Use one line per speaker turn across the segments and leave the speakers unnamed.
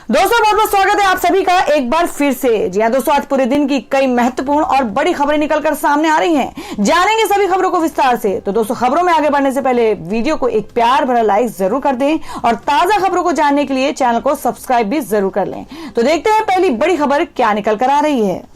दोस्तों बहुत बहुत स्वागत है आप सभी का एक बार फिर से। जी हाँ दोस्तों, आज पूरे दिन की कई महत्वपूर्ण और बड़ी खबरें निकलकर सामने आ रही हैं। जानेंगे सभी खबरों को विस्तार से। तो दोस्तों, खबरों में आगे बढ़ने से पहले वीडियो को एक प्यार भरा लाइक जरूर कर दें और ताजा खबरों को जानने के लिए चैनल को सब्सक्राइब भी जरूर कर लें। तो देखते हैं पहली बड़ी खबर क्या निकल कर आ रही है।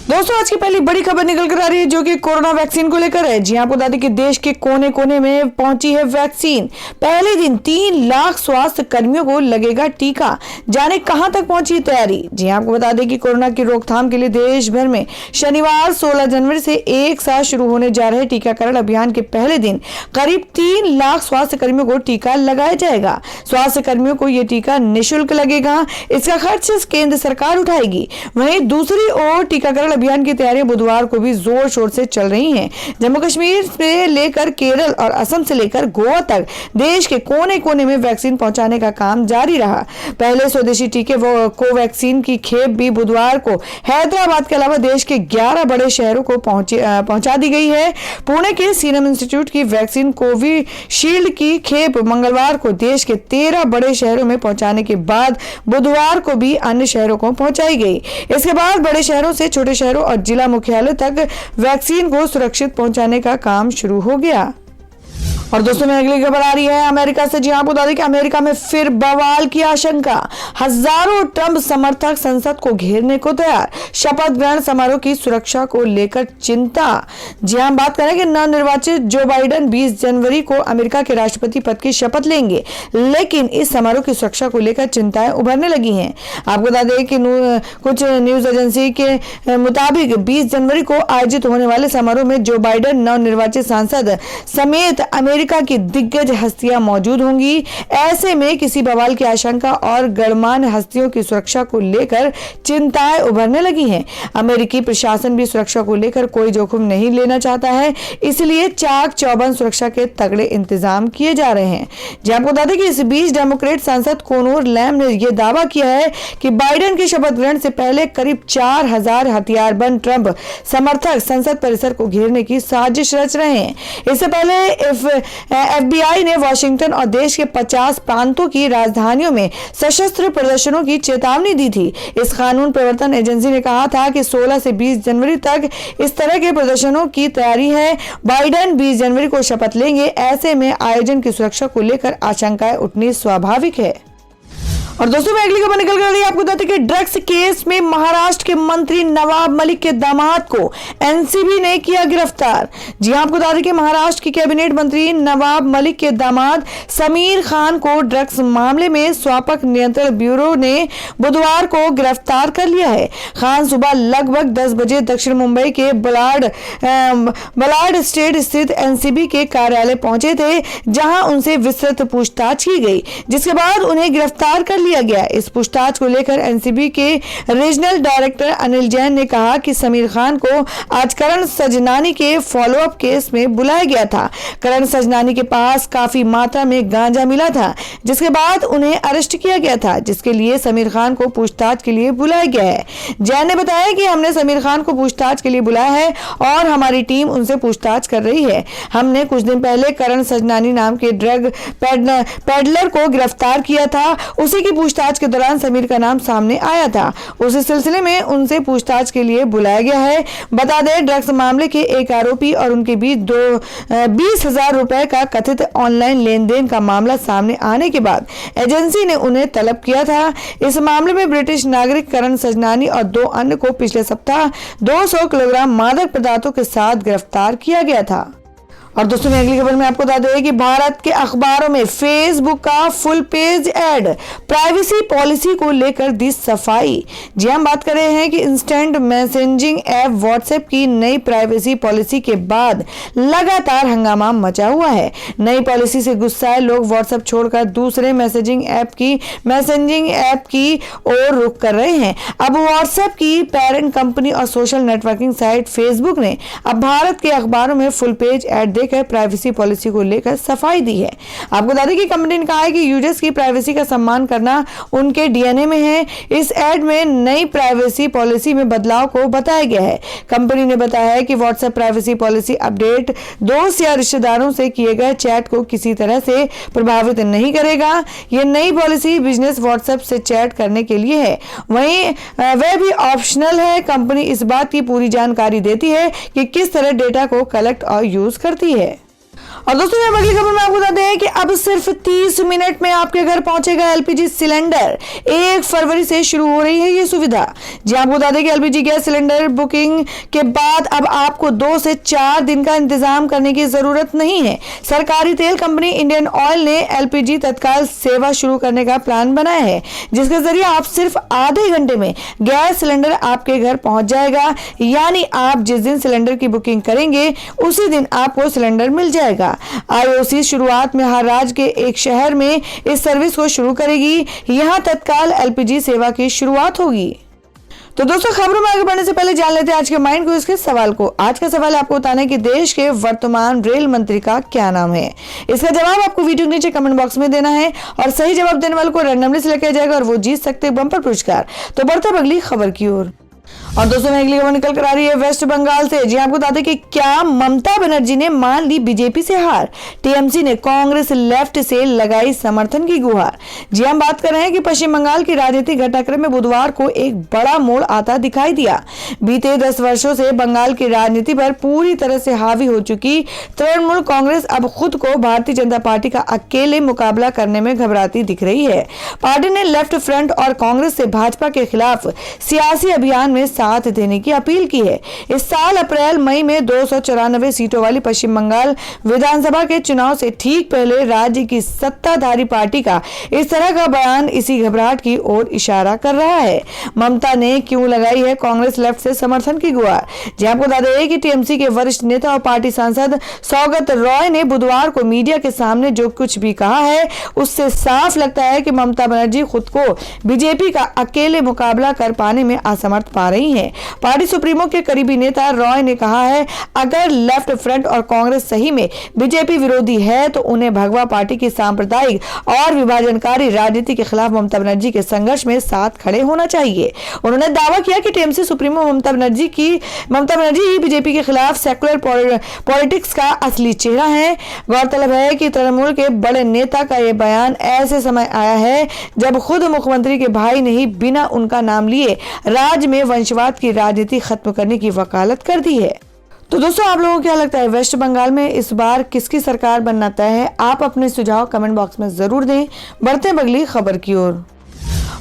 दोस्तों, आज की पहली बड़ी खबर निकल कर आ रही है जो कि कोरोना वैक्सीन को लेकर है। जी आपको बता दें कि देश के कोने कोने में पहुंची है वैक्सीन। पहले दिन 3 लाख स्वास्थ्य कर्मियों को लगेगा टीका। जाने कहां तक पहुंची तैयारी। जी आपको बता दें कि कोरोना की रोकथाम के लिए देश भर में शनिवार 16 जनवरी से एक साथ शुरू होने जा रहे टीकाकरण अभियान के पहले दिन करीब 3 लाख स्वास्थ्य कर्मियों को टीका लगाया जाएगा। स्वास्थ्य कर्मियों को यह टीका निःशुल्क लगेगा। इसका खर्च केंद्र सरकार उठाएगी। वहीं दूसरी ओर टीकाकरण अभियान की तैयारियां बुधवार को भी जोर शोर से चल रही हैं। जम्मू कश्मीर से लेकर केरल और असम से लेकर गोवा तक देश के कोने कोने में वैक्सीन पहुंचाने का काम जारी रहा। पहले स्वदेशी टीके कोवैक्सीन की खेप भी बुधवार को हैदराबाद के अलावा देश के 11 बड़े शहरों को पहुंचा दी गई है। पुणे के सीरम इंस्टीट्यूट की वैक्सीन कोविशील्ड की खेप मंगलवार को देश के 13 बड़े शहरों में पहुंचाने के बाद बुधवार को भी अन्य शहरों को पहुंचाई गई। इसके बाद बड़े शहरों से छोटे शहरों और जिला मुख्यालय तक वैक्सीन को सुरक्षित पहुंचाने का काम शुरू हो गया। और दोस्तों में अगली खबर आ रही है अमेरिका से। जी आपको बता दें कि अमेरिका में फिर बवाल की आशंका। हजारों ट्रंप समर्थक संसद को घेरने को तैयार। शपथ ग्रहण समारोह की सुरक्षा को लेकर चिंता। जी हम बात करें कि नवनिर्वाचित जो बाइडेन 20 जनवरी को अमेरिका के राष्ट्रपति पद की शपथ लेंगे, लेकिन इस समारोह की सुरक्षा को लेकर चिंताएं उभरने लगी हैं। आपको बता दें कि कुछ न्यूज एजेंसी के मुताबिक 20 जनवरी को आयोजित होने वाले समारोह में जो बाइडेन नवनिर्वाचित सांसद समेत अमेरिका की दिग्गज हस्तियां मौजूद होंगी। ऐसे में किसी बवाल की आशंका और गणमान्य हस्तियों की सुरक्षा को लेकर चिंताएं उभरने लगी हैं। अमेरिकी प्रशासन भी सुरक्षा को लेकर कोई जोखिम नहीं लेना चाहता है, इसलिए चाक चौबंद सुरक्षा के तगड़े इंतजाम किए जा रहे हैं। जी आपको बता दें कि इस बीच डेमोक्रेट सांसद कोनोर लैम ने यह दावा किया है कि बाइडेन के शपथ ग्रहण से पहले करीब 4000 हथियारबंद ट्रंप समर्थक संसद परिसर को घेरने की साजिश रच रहे हैं। इससे पहले FBI ने वाशिंगटन और देश के 50 प्रांतों की राजधानियों में सशस्त्र प्रदर्शनों की चेतावनी दी थी। इस कानून प्रवर्तन एजेंसी ने कहा था कि 16 से 20 जनवरी तक इस तरह के प्रदर्शनों की तैयारी है। बाइडेन 20 जनवरी को शपथ लेंगे। ऐसे में आयोजन की सुरक्षा को लेकर आशंकाएं उठनी स्वाभाविक है। और दोस्तों में अगली खबर निकल कर रही है। आपको बताते हैं कि ड्रग्स केस में महाराष्ट्र के मंत्री नवाब मलिक के दामाद को एनसीबी ने किया गिरफ्तार। जी आपको बता दें कि महाराष्ट्र की कैबिनेट मंत्री नवाब मलिक के दामाद समीर खान को ड्रग्स मामले में स्वापक नियंत्रण ब्यूरो ने बुधवार को गिरफ्तार कर लिया है। खान सुबह लगभग 10 बजे दक्षिण मुंबई के बलाड स्टेट स्थित एनसीबी के कार्यालय पहुंचे थे, जहां उनसे विस्तृत पूछताछ की गई, जिसके बाद उन्हें गिरफ्तार कर लिया गया। इस पूछताछ को लेकर एनसीबी के रीजनल डायरेक्टर अनिल जैन ने कहा कि समीर खान को आज करण सजनानी के फॉलोअप केस में बुलाया गया था। करण सजनानी के पास काफी मात्रा में गांजा मिला था, जिसके बाद उन्हें अरेस्ट किया गया था, जिसके लिए समीर खान को पूछताछ के लिए बुलाया गया है। जैन ने बताया कि हमने समीर खान को पूछताछ के लिए बुलाया है और हमारी टीम उनसे पूछताछ कर रही है। हमने कुछ दिन पहले करण सजनानी नाम के ड्रग पेडलर को गिरफ्तार किया था। उसी की पूछताछ के दौरान समीर का नाम सामने आया था। उसी सिलसिले में उनसे पूछताछ के लिए बुलाया गया है। बता दें, ड्रग्स मामले के एक आरोपी और उनके बीच 20,000 रुपए का कथित ऑनलाइन लेन देन का मामला सामने आने के बाद एजेंसी ने उन्हें तलब किया था। इस मामले में ब्रिटिश नागरिक करण सजनानी और 2 अन्य को पिछले सप्ताह 200 किलोग्राम मादक पदार्थों के साथ गिरफ्तार किया गया था। और दोस्तों में अगली खबर में आपको बता दें कि भारत के अखबारों में फेसबुक का full page add. Privacy policy को लेकर दी सफाई। जी हम बात कर रहे हैं कि इंस्टेंट मैसेजिंग ऐप व्हाट्सएप की नई प्राइवेसी पॉलिसी के बाद लगातार हंगामा मचा हुआ है। नई पॉलिसी से गुस्साए लोग व्हाट्सएप छोड़कर दूसरे मैसेजिंग ऐप की ओर रुख कर रहे हैं। अब व्हाट्सएप की पेरेंट कंपनी और सोशल नेटवर्किंग साइट फेसबुक ने अब भारत के अखबारों में फुल पेज ऐड देकर प्राइवेसी पॉलिसी को लेकर सफाई दी है। आपको बता दें कि कंपनी ने कहा है कि यूजर्स की प्राइवेसी का सम्मान करना उनके डीएनए में है। इस एड में नई प्राइवेसी पॉलिसी में बदलाव को बताया गया है। कंपनी ने बताया है कि व्हाट्सएप प्राइवेसी पॉलिसी अपडेट दोस्त या रिश्तेदारों से किए गए चैट को किसी तरह से प्रभावित नहीं करेगा। यह नई पॉलिसी बिजनेस व्हाट्सएप से चैट करने के लिए है, वहीं वह भी ऑप्शनल है। कंपनी इस बात की पूरी जानकारी देती है कि किस तरह डेटा को कलेक्ट और यूज करती है। और दोस्तों अगली खबर में आपको बताते हैं कि अब सिर्फ 30 मिनट में आपके घर पहुंचेगा एलपीजी सिलेंडर। 1 फरवरी से शुरू हो रही है ये सुविधा। जी आपको बता दें कि एलपीजी गैस सिलेंडर बुकिंग के बाद अब आपको 2 से 4 दिन का इंतजाम करने की जरूरत नहीं है। सरकारी तेल कंपनी इंडियन ऑयल ने एलपीजी तत्काल सेवा शुरू करने का प्लान बनाया है, जिसके जरिए आप सिर्फ आधे घंटे में गैस सिलेंडर आपके घर पहुंच जाएगा। यानी आप जिस दिन सिलेंडर की बुकिंग करेंगे उसी दिन आपको सिलेंडर मिल जाएगा। आईओसी शुरुआत में हर राज्य के एक शहर में इस सर्विस को शुरू करेगी। यहां तत्काल एलपीजी सेवा की शुरुआत होगी। तो दोस्तों खबरों में आगे बढ़ने से पहले जान लेते हैं आज के माइंड क्विज के सवाल को। आज का सवाल है आपको बताना है कि देश के वर्तमान रेल मंत्री का क्या नाम है। इसका जवाब आपको वीडियो के नीचे कमेंट बॉक्स में देना है और सही जवाब देने वाले को रैंडमली सिलेक्ट किया जाएगा और वो जीत सकते हैं बम्पर पुरस्कार। तो बढ़ते हैं अगली खबर की ओर। और दोस्तों अगली खबर निकल कर आ रही है वेस्ट बंगाल से। जी आपको बता दें कि क्या ममता बनर्जी ने मान ली बीजेपी से हार। टीएमसी ने कांग्रेस लेफ्ट से लगाई समर्थन की गुहार। जी हम बात कर रहे हैं कि पश्चिम बंगाल की राजनीतिक घटनाक्रम में बुधवार को एक बड़ा मोड़ आता दिखाई दिया। बीते 10 वर्षों से बंगाल की राजनीति पर पूरी तरह से हावी हो चुकी तृणमूल कांग्रेस अब खुद को भारतीय जनता पार्टी का अकेले मुकाबला करने में घबराती दिख रही है। पार्टी ने लेफ्ट फ्रंट और कांग्रेस से भाजपा के खिलाफ सियासी अभियान में साथ देने की अपील की है। इस साल अप्रैल मई में 294 सीटों वाली पश्चिम बंगाल विधानसभा के चुनाव से ठीक पहले राज्य की सत्ताधारी पार्टी का इस तरह का बयान इसी घबराहट की ओर इशारा कर रहा है। ममता ने क्यों लगाई है कांग्रेस लेफ्ट से समर्थन की गुहार। जी आपको बता दें कि टीएमसी के वरिष्ठ नेता और पार्टी सांसद सौगत रॉय ने बुधवार को मीडिया के सामने जो कुछ भी कहा है उससे साफ लगता है कि ममता बनर्जी खुद को बीजेपी का अकेले मुकाबला कर पाने में असमर्थ पा रही है। पार्टी सुप्रीमो के करीबी नेता रॉय ने कहा है, अगर लेफ्ट फ्रंट और कांग्रेस सही में बीजेपी विरोधी है तो उन्हें भगवा पार्टी की सांप्रदायिक और विभाजनकारी राजनीति के खिलाफ ममता बनर्जी के संघर्ष में साथ खड़े होना चाहिए। उन्होंने दावा किया कि टीएमसी सुप्रीमो ममता बनर्जी ही बीजेपी के खिलाफ सेकुलर पॉलिटिक्स का असली चेहरा है। गौरतलब है कि तृणमूल के बड़े नेता का यह बयान ऐसे समय आया है जब खुद मुख्यमंत्री के भाई ने ही बिना उनका नाम लिए राज्य में वंशवाद की राजनीति खत्म करने की वकालत कर दी है। तो दोस्तों आप लोगों को क्या लगता है वेस्ट बंगाल में इस बार किसकी सरकार बनना तय है? आप अपने सुझाव कमेंट बॉक्स में जरूर दें। बढ़ते हैं अगली खबर की ओर।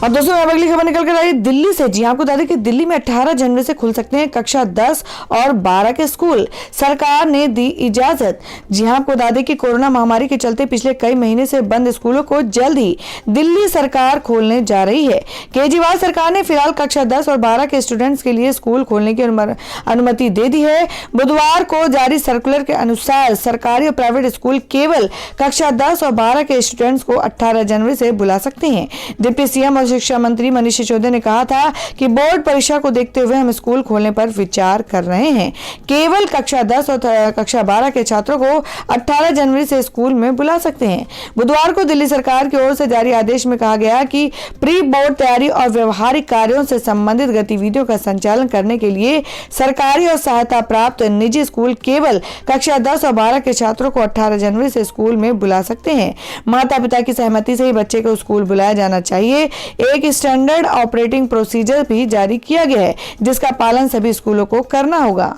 और दोस्तों अगली खबर निकल कर आई दिल्ली से। जी आपको बता दें कि दिल्ली में 18 जनवरी से खुल सकते हैं कक्षा 10 और 12 के स्कूल। सरकार ने दी इजाजत। जी आपको बता दें कि कोरोना महामारी के चलते पिछले कई महीने से बंद स्कूलों को जल्द ही दिल्ली सरकार खोलने जा रही है। केजरीवाल सरकार ने फिलहाल कक्षा 10 और 12 के स्टूडेंट्स के लिए स्कूल खोलने की अनुमति दे दी है। बुधवार को जारी सर्कुलर के अनुसार सरकारी और प्राइवेट स्कूल केवल कक्षा 10 और 12 के स्टूडेंट्स को 18 जनवरी से बुला सकते हैं। डिप्टी सीएम और शिक्षा मंत्री मनीष सिसोदिया ने कहा था कि बोर्ड परीक्षा को देखते हुए हम स्कूल खोलने पर विचार कर रहे हैं। केवल कक्षा 10 और कक्षा 12 के छात्रों को 18 जनवरी से स्कूल में बुला सकते हैं। बुधवार को दिल्ली सरकार की ओर से जारी आदेश में कहा गया कि प्री बोर्ड तैयारी और व्यवहारिक कार्यों से संबंधित गतिविधियों का संचालन करने के लिए सरकारी और सहायता प्राप्त निजी स्कूल केवल कक्षा 10 और 12 के छात्रों को 18 जनवरी से स्कूल में बुला सकते हैं। माता पिता की सहमति से ही बच्चे को स्कूल बुलाया जाना चाहिए। एक स्टैंडर्ड ऑपरेटिंग प्रोसीजर भी जारी किया गया है जिसका पालन सभी स्कूलों को करना होगा।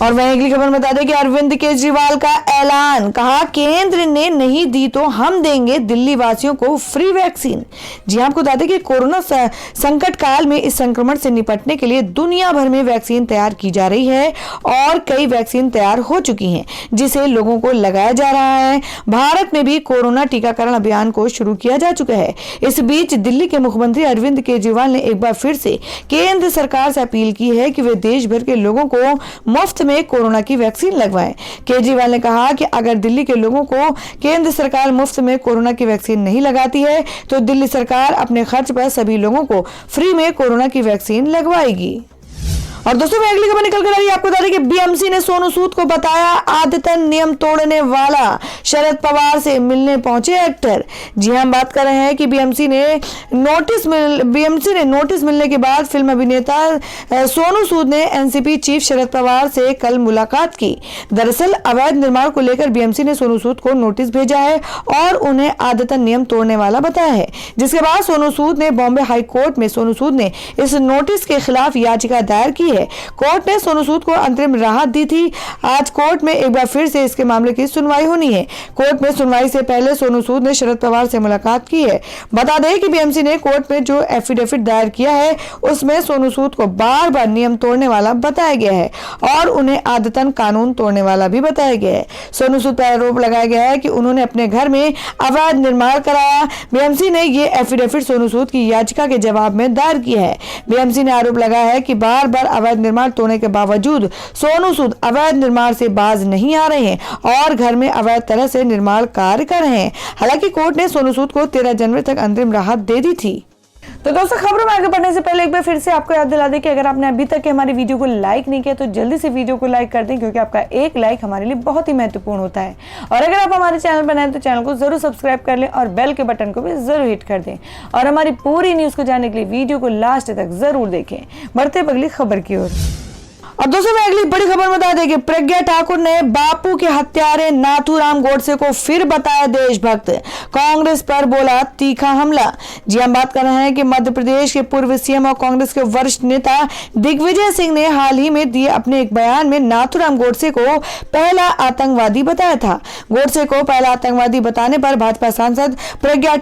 और वहीं अगली खबर बता दें कि अरविंद केजरीवाल का ऐलान, कहा केंद्र ने नहीं दी तो हम देंगे दिल्ली वासियों को फ्री वैक्सीन। जी आपको बता दें कि कोरोना संकट काल में इस संक्रमण से निपटने के लिए दुनिया भर में वैक्सीन तैयार की जा रही है और कई वैक्सीन तैयार हो चुकी हैं जिसे लोगों को लगाया जा रहा है। भारत में भी कोरोना टीकाकरण अभियान को शुरू किया जा चुका है। इस बीच दिल्ली के मुख्यमंत्री अरविंद केजरीवाल ने एक बार फिर से केंद्र सरकार से अपील की है कि वे देश भर के लोगों को मुफ्त में कोरोना की वैक्सीन लगवाएं। केजरीवाल ने कहा कि अगर दिल्ली के लोगों को केंद्र सरकार मुफ्त में कोरोना की वैक्सीन नहीं लगाती है तो दिल्ली सरकार अपने खर्च पर सभी लोगों को फ्री में कोरोना की वैक्सीन लगवाएगी। और दोस्तों मैं अगली खबर निकल कर आ रही है, आपको बता दें कि बीएमसी ने सोनू सूद को बताया आदतन नियम तोड़ने वाला। शरद पवार से मिलने पहुंचे एक्टर। जी हम बात कर रहे हैं कि बीएमसी ने नोटिस मिलने के बाद फिल्म अभिनेता सोनू सूद ने एनसीपी चीफ शरद पवार से कल मुलाकात की। दरअसल अवैध निर्माण को लेकर बीएमसी ने सोनू सूद को नोटिस भेजा है और उन्हें आदतन नियम तोड़ने वाला बताया है, जिसके बाद सोनू सूद ने बॉम्बे हाई कोर्ट में सोनू सूद ने इस नोटिस के खिलाफ याचिका दायर की है। कोर्ट ने सोनू सूद को अंतरिम राहत दी थी। आज कोर्ट में एक बार फिर से इसके मामले की सुनवाई होनी है। कोर्ट में सुनवाई से पहले सोनू सूद ने शरद पवार से मुलाकात की है। बता दें कि बीएमसी ने कोर्ट में जो एफिडेविट दायर किया है उसमें सोनू सूद को बार बार नियम तोड़ने वाला बताया गया है और उन्हें आदतन कानून तोड़ने वाला भी बताया गया है। सोनू सूद पर आरोप लगाया गया है कि उन्होंने अपने घर में अवैध निर्माण कराया। बीएमसी ने ये एफिडेविट सोनू सूद की याचिका के जवाब में दायर किया है। बीएमसी ने आरोप लगाया है कि बार बार अवैध निर्माण तोड़ने के बावजूद सोनू सूद अवैध निर्माण से बाज नहीं आ रहे हैं और घर में अवैध तरह से निर्माण कार्य कर रहे हैं। हालांकि कोर्ट ने सोनू सूद को 13 जनवरी तक अंतरिम राहत दे दी थी। तो दोस्तों खबरों में आगे बढ़ने से पहले एक बार फिर से आपको याद दिला दें कि अगर आपने अभी तक हमारी वीडियो को लाइक नहीं किया तो जल्दी से वीडियो को लाइक कर दें, क्योंकि आपका एक लाइक हमारे लिए बहुत ही महत्वपूर्ण होता है। और अगर आप हमारे चैनल पर नए हैं तो चैनल को जरूर सब्सक्राइब कर लें और बेल के बटन को भी जरूर हिट कर दें। और हमारी पूरी न्यूज को जानने के लिए वीडियो को लास्ट तक जरूर देखें। बढ़ते अगली खबर की ओर। और दोस्तों मैं अगली बड़ी खबर बता दें कि प्रज्ञा ठाकुर ने बापू के हत्यारे नाथूराम गोडसे को फिर बताया देशभक्त। कांग्रेस पर बोला तीखा हमला। जी हम बात कर रहे हैं कि मध्य प्रदेश के पूर्व सीएम और कांग्रेस के वरिष्ठ नेता दिग्विजय सिंह ने हाल ही में दिए अपने एक बयान में नाथूराम गोडसे को पहला आतंकवादी बताया था। गोडसे को पहला आतंकवादी बताने पर भाजपा सांसद प्रज्ञा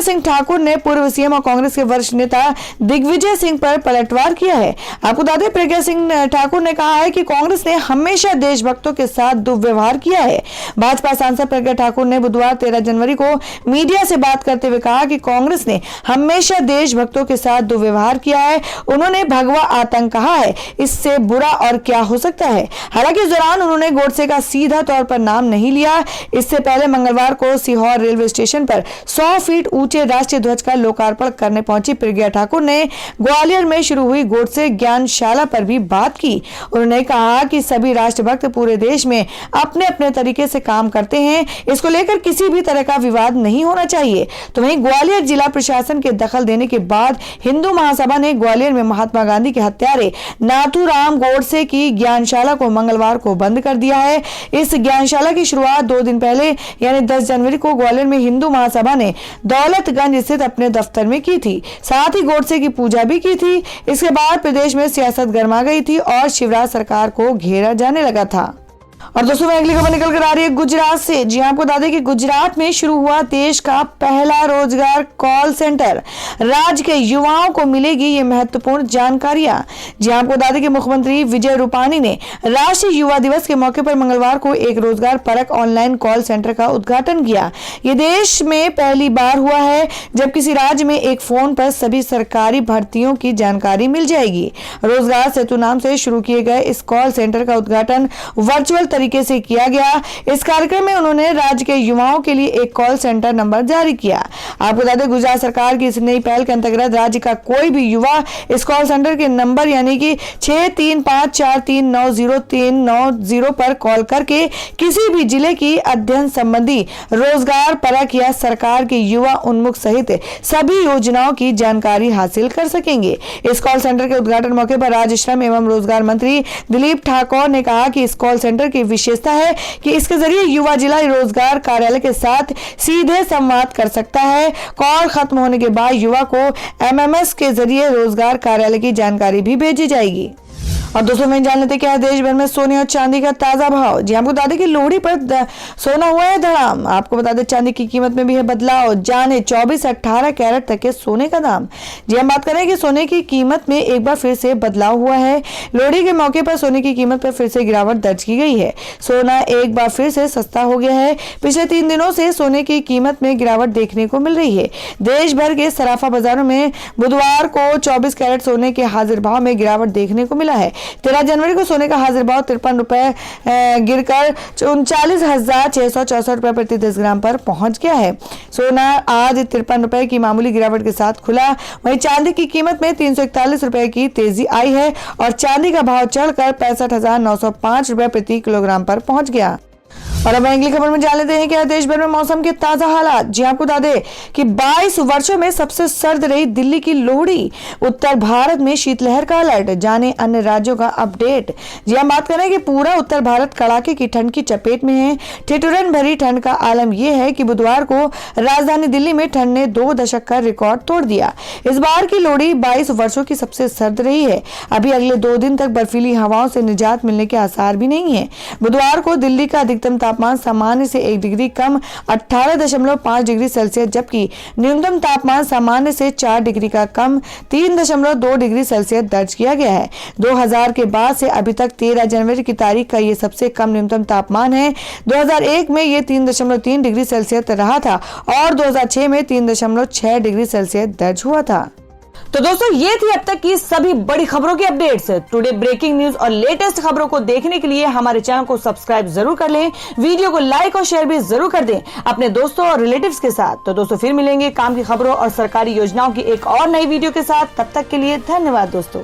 सिंह ठाकुर ने पूर्व सीएम और कांग्रेस के वरिष्ठ नेता दिग्विजय सिंह पर पलटवार किया है। आपको बता दें प्रज्ञा सिंह ठाकुर ने कहा है कि कांग्रेस ने हमेशा देशभक्तों के साथ दुर्व्यवहार किया है। भाजपा सांसद प्रज्ञा ठाकुर ने बुधवार 13 जनवरी को मीडिया से बात करते हुए कहा कि कांग्रेस ने हमेशा देशभक्तों के साथ दुर्व्यवहार किया है। उन्होंने भगवा आतंक कहा है, इससे बुरा और क्या हो सकता है। हालांकि इस दौरान उन्होंने गोडसे का सीधा तौर पर नाम नहीं लिया। इससे पहले मंगलवार को सीहोर रेलवे स्टेशन पर 100 फीट ऊंचे राष्ट्रीय ध्वज का लोकार्पण करने पहुंची प्रज्ञा ठाकुर ने ग्वालियर में शुरू हुई गोडसे ज्ञानशाला पर भी बात की। उन्होंने कहा कि सभी राष्ट्रभक्त पूरे देश में अपने अपने तरीके से काम करते हैं, इसको लेकर किसी भी तरह का विवाद नहीं होना चाहिए। तो वहीं ग्वालियर जिला प्रशासन के दखल देने के बाद हिंदू महासभा ने ग्वालियर में महात्मा गांधी के हत्यारे नाथूराम गोडसे की ज्ञानशाला को मंगलवार को बंद कर दिया है। इस ज्ञानशाला की शुरुआत 2 दिन पहले यानी 10 जनवरी को ग्वालियर में हिंदू महासभा ने दौलतगंज स्थित अपने दफ्तर में की थी। साथ ही गोडसे की पूजा भी की थी। इसके बाद प्रदेश में सियासत गर्मा गई थी और शिवराज सरकार को घेरा जाने लगा था। और दोस्तों अगली खबर निकल कर आ रही है गुजरात से। जी आपको बता दें कि गुजरात में शुरू हुआ देश का पहला रोजगार कॉल सेंटर। राज्य के युवाओं को मिलेगी ये महत्वपूर्ण जानकारियां। जी आपको बता दें कि मुख्यमंत्री विजय रूपाणी ने राष्ट्रीय युवा दिवस के मौके पर मंगलवार को एक रोजगार परक ऑनलाइन कॉल सेंटर का उद्घाटन किया। ये देश में पहली बार हुआ है जब किसी राज्य में एक फोन पर सभी सरकारी भर्तियों की जानकारी मिल जाएगी। रोजगार सेतु नाम से शुरू किए गए इस कॉल सेंटर का उद्घाटन वर्चुअल तरीके से किया गया। इस कार्यक्रम में उन्होंने राज्य के युवाओं के लिए एक कॉल सेंटर नंबर जारी किया। आपको बता दें गुजरात सरकार की इस नई पहल के अंतर्गत राज्य का कोई भी युवा इस कॉल सेंटर के नंबर यानी कि 6354390390 पर कॉल करके किसी भी जिले की अध्ययन संबंधी रोजगार परक या सरकार की युवा उन्मुख सहित सभी योजनाओं की जानकारी हासिल कर सकेंगे। इस कॉल सेंटर के उद्घाटन मौके पर राज्य श्रम एवं रोजगार मंत्री दिलीप ठाकुर ने कहा कि इस कॉल सेंटर की विशेषता है कि इसके जरिए युवा जिला रोजगार कार्यालय के साथ सीधे संवाद कर सकता है। कॉल खत्म होने के बाद युवा को एमएमएस के जरिए रोजगार कार्यालय की जानकारी भी भेजी जाएगी। और दोस्तों मैं जान लेते क्या है देश भर में सोने और चांदी का ताजा भाव। जी आपको बता दें कि लोहड़ी पर सोना हुआ है धड़ाम। आपको बता दें चांदी की कीमत में भी है बदलाव। जाने 24 से 18 कैरेट तक के सोने का दाम। जी हम बात करें कि सोने की कीमत में एक बार फिर से बदलाव हुआ है। लोहड़ी के मौके पर सोने की कीमत पर फिर से गिरावट दर्ज की गई है। सोना एक बार फिर से सस्ता हो गया है। पिछले 3 दिनों से सोने की कीमत में गिरावट देखने को मिल रही है। देश भर के सराफा बाजारों में बुधवार को 24 कैरेट सोने के हाजिर भाव में गिरावट देखने को मिला है। 13 जनवरी को सोने का हाजिर भाव 53 रुपए गिरकर 39,664 रुपए प्रति 10 ग्राम पर पहुंच गया है। सोना आज 53 रुपए की मामूली गिरावट के साथ खुला। वहीं चांदी की कीमत में 341 रुपए की तेजी आई है और चांदी का भाव चढ़कर 65,905 रुपए प्रति किलोग्राम पर पहुंच गया। और अब अगली खबर में जान लेते हैं कि देश भर में मौसम के ताजा हालात। जी आपको बता दें कि 22 वर्षों में सबसे सर्द रही दिल्ली की लोहड़ी। उत्तर भारत में शीतलहर का अलर्ट, जाने अन्य राज्यों का अपडेट। जी हम बात करें कि पूरा उत्तर भारत कड़ाके की ठंड की चपेट में है। ठिठुरन भरी ठंड का आलम यह है कि बुधवार को राजधानी दिल्ली में ठंड ने 2 दशक का रिकॉर्ड तोड़ दिया। इस बार की लोहड़ी 22 वर्षों की सबसे सर्द रही है। अभी अगले 2 दिन तक बर्फीली हवाओं से निजात मिलने के आसार भी नहीं है। बुधवार को दिल्ली का अधिकतम तापमान सामान्य से 1 डिग्री कम 18.5 डिग्री सेल्सियस, जबकि न्यूनतम तापमान सामान्य से 4 डिग्री का कम 3.2 डिग्री सेल्सियस दर्ज किया गया है। 2000 के बाद से अभी तक 13 जनवरी की तारीख का ये सबसे कम न्यूनतम तापमान है। 2001 में ये 3.3 डिग्री सेल्सियस रहा था और 2006 में 3.6 डिग्री सेल्सियस दर्ज हुआ था। तो दोस्तों ये थी अब तक की सभी बड़ी खबरों की अपडेट्स। टुडे ब्रेकिंग न्यूज और लेटेस्ट खबरों को देखने के लिए हमारे चैनल को सब्सक्राइब जरूर कर लें, वीडियो को लाइक और शेयर भी जरूर कर दें अपने दोस्तों और रिलेटिव्स के साथ। तो दोस्तों फिर मिलेंगे काम की खबरों और सरकारी योजनाओं की एक और नई वीडियो के साथ। तब तक के लिए धन्यवाद दोस्तों।